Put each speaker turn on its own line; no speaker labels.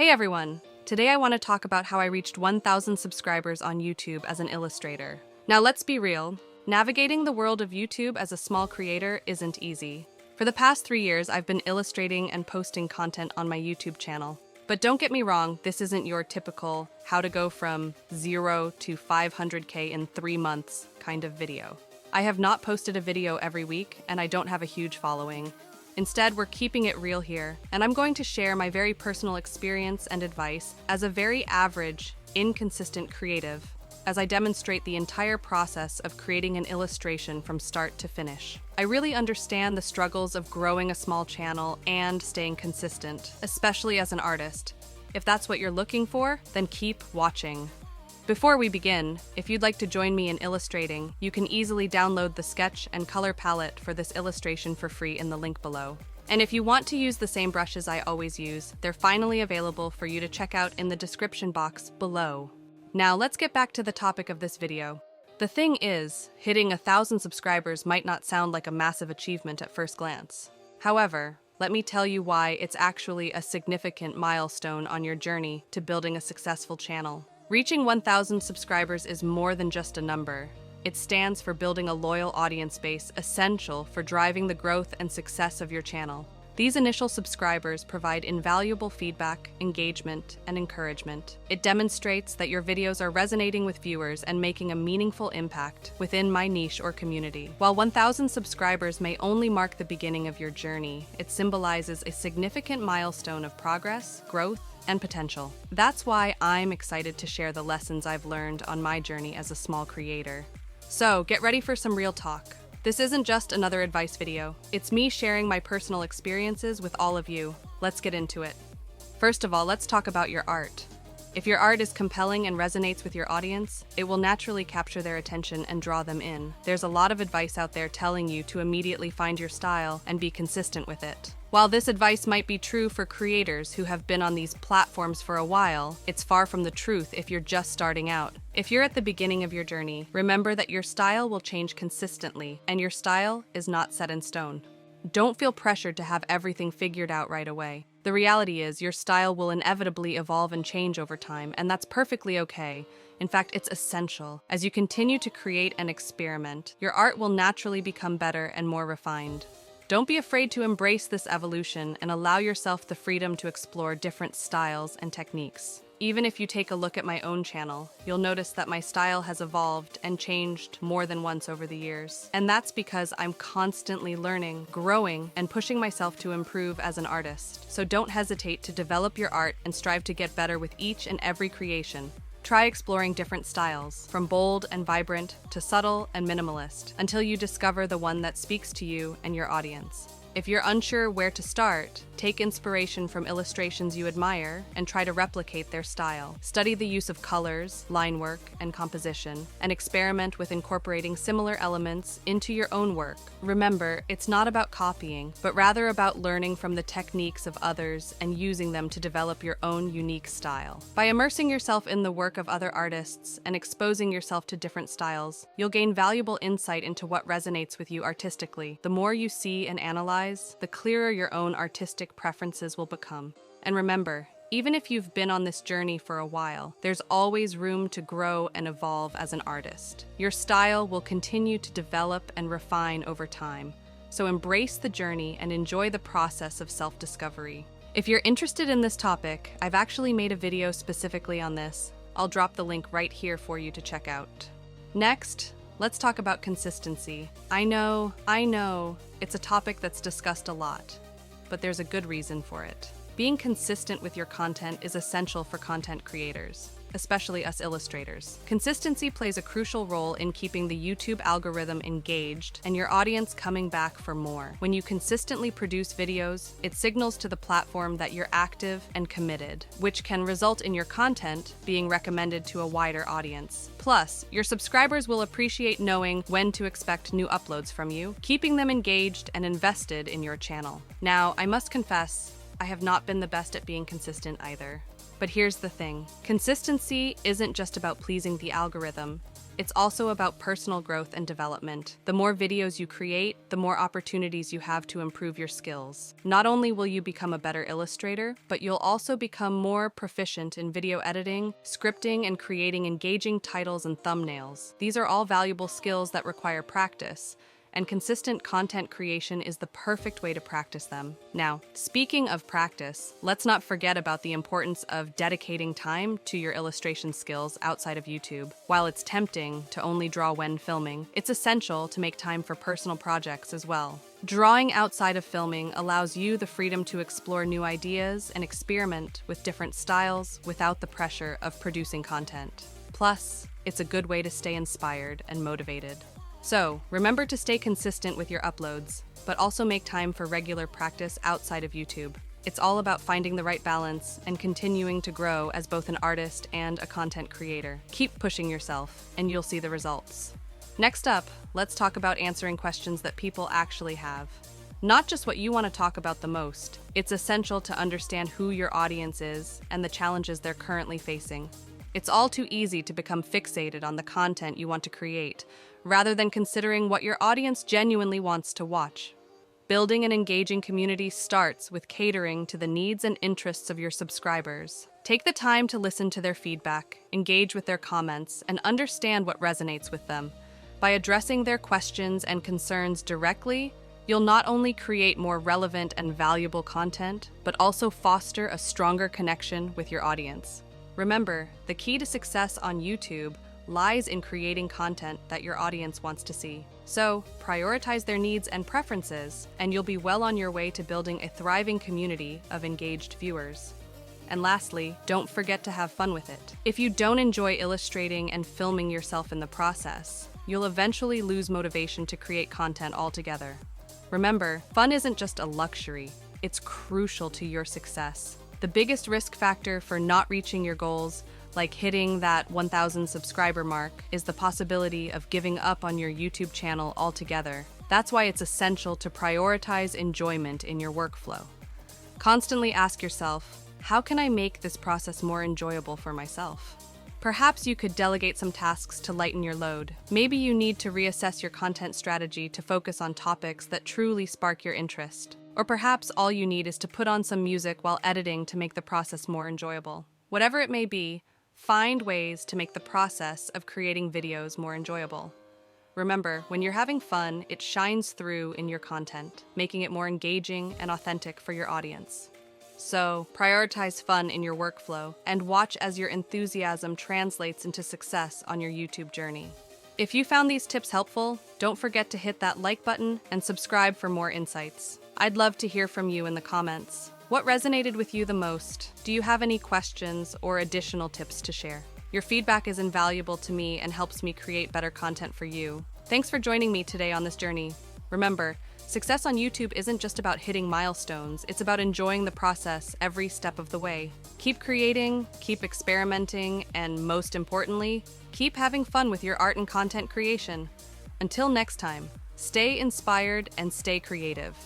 Hey everyone! Today I want to talk about how I reached 1,000 subscribers on YouTube as an illustrator. Now let's be real, navigating the world of YouTube as a small creator isn't easy. For the past 3 years, I've been illustrating and posting content on my YouTube channel. But don't get me wrong, this isn't your typical how to go from 0 to 500K in 3 months kind of video. I have not posted a video every week, and I don't have a huge following. Instead, we're keeping it real here, and I'm going to share my very personal experience and advice as a very average, inconsistent creative, as I demonstrate the entire process of creating an illustration from start to finish. I really understand the struggles of growing a small channel and staying consistent, especially as an artist. If that's what you're looking for, then keep watching. Before we begin, if you'd like to join me in illustrating, you can easily download the sketch and color palette for this illustration for free in the link below. And if you want to use the same brushes I always use, they're finally available for you to check out in the description box below. Now let's get back to the topic of this video. The thing is, hitting 1,000 subscribers might not sound like a massive achievement at first glance. However, let me tell you why it's actually a significant milestone on your journey to building a successful channel. Reaching 1,000 subscribers is more than just a number. It stands for building a loyal audience base essential for driving the growth and success of your channel. These initial subscribers provide invaluable feedback, engagement, and encouragement. It demonstrates that your videos are resonating with viewers and making a meaningful impact within my niche or community. While 1,000 subscribers may only mark the beginning of your journey, it symbolizes a significant milestone of progress, growth, and potential. That's why I'm excited to share the lessons I've learned on my journey as a small creator. So, get ready for some real talk. This isn't just another advice video. It's me sharing my personal experiences with all of you. Let's get into it. First of all, let's talk about your art. If your art is compelling and resonates with your audience, it will naturally capture their attention and draw them in. There's a lot of advice out there telling you to immediately find your style and be consistent with it. While this advice might be true for creators who have been on these platforms for a while, it's far from the truth if you're just starting out. If you're at the beginning of your journey, remember that your style will change consistently, and your style is not set in stone. Don't feel pressured to have everything figured out right away. The reality is, your style will inevitably evolve and change over time, and that's perfectly okay. In fact, it's essential. As you continue to create and experiment, your art will naturally become better and more refined. Don't be afraid to embrace this evolution and allow yourself the freedom to explore different styles and techniques. Even if you take a look at my own channel, you'll notice that my style has evolved and changed more than once over the years. And that's because I'm constantly learning, growing, and pushing myself to improve as an artist. So don't hesitate to develop your art and strive to get better with each and every creation. Try exploring different styles, from bold and vibrant to subtle and minimalist, until you discover the one that speaks to you and your audience. If you're unsure where to start, take inspiration from illustrations you admire and try to replicate their style. Study the use of colors, line work, and composition, and experiment with incorporating similar elements into your own work. Remember, it's not about copying, but rather about learning from the techniques of others and using them to develop your own unique style. By immersing yourself in the work of other artists and exposing yourself to different styles, you'll gain valuable insight into what resonates with you artistically. The more you see and analyze, the clearer your own artistic preferences will become. And remember, even if you've been on this journey for a while, there's always room to grow and evolve as an artist. Your style will continue to develop and refine over time, so embrace the journey and enjoy the process of self-discovery. If you're interested in this topic, I've actually made a video specifically on this. I'll drop the link right here for you to check out. Next, let's talk about consistency. I know, it's a topic that's discussed a lot, but there's a good reason for it. Being consistent with your content is essential for content creators, especially us illustrators. Consistency plays a crucial role in keeping the YouTube algorithm engaged and your audience coming back for more. When you consistently produce videos, it signals to the platform that you're active and committed, which can result in your content being recommended to a wider audience. Plus, your subscribers will appreciate knowing when to expect new uploads from you, keeping them engaged and invested in your channel. Now, I must confess, I have not been the best at being consistent either. But here's the thing. Consistency isn't just about pleasing the algorithm. it's also about personal growth and development. The more videos you create, the more opportunities you have to improve your skills. Not only will you become a better illustrator, but you'll also become more proficient in video editing, scripting, and creating engaging titles and thumbnails. These are all valuable skills that require practice, and consistent content creation is the perfect way to practice them. Now, speaking of practice, let's not forget about the importance of dedicating time to your illustration skills outside of YouTube. While it's tempting to only draw when filming, it's essential to make time for personal projects as well. Drawing outside of filming allows you the freedom to explore new ideas and experiment with different styles without the pressure of producing content. Plus, it's a good way to stay inspired and motivated. So, remember to stay consistent with your uploads, but also make time for regular practice outside of YouTube. It's all about finding the right balance and continuing to grow as both an artist and a content creator. Keep pushing yourself, and you'll see the results. Next up, let's talk about answering questions that people actually have. Not just what you want to talk about the most. It's essential to understand who your audience is and the challenges they're currently facing. It's all too easy to become fixated on the content you want to create, rather than considering what your audience genuinely wants to watch. Building an engaging community starts with catering to the needs and interests of your subscribers. Take the time to listen to their feedback, engage with their comments, and understand what resonates with them. By addressing their questions and concerns directly, you'll not only create more relevant and valuable content, but also foster a stronger connection with your audience. Remember, the key to success on YouTube lies in creating content that your audience wants to see. So, prioritize their needs and preferences, and you'll be well on your way to building a thriving community of engaged viewers. And lastly, don't forget to have fun with it. If you don't enjoy illustrating and filming yourself in the process, you'll eventually lose motivation to create content altogether. Remember, fun isn't just a luxury, it's crucial to your success. The biggest risk factor for not reaching your goals, like hitting that 1,000 subscriber mark, is the possibility of giving up on your YouTube channel altogether. That's why it's essential to prioritize enjoyment in your workflow. Constantly ask yourself, how can I make this process more enjoyable for myself? Perhaps you could delegate some tasks to lighten your load. Maybe you need to reassess your content strategy to focus on topics that truly spark your interest. Or perhaps all you need is to put on some music while editing to make the process more enjoyable. Whatever it may be, find ways to make the process of creating videos more enjoyable. Remember, when you're having fun, it shines through in your content, making it more engaging and authentic for your audience. So, prioritize fun in your workflow and watch as your enthusiasm translates into success on your YouTube journey. If you found these tips helpful, don't forget to hit that like button and subscribe for more insights. I'd love to hear from you in the comments. What resonated with you the most? Do you have any questions or additional tips to share? Your feedback is invaluable to me and helps me create better content for you. Thanks for joining me today on this journey. Remember, success on YouTube isn't just about hitting milestones, it's about enjoying the process every step of the way. Keep creating, keep experimenting, and most importantly, keep having fun with your art and content creation. Until next time, stay inspired and stay creative.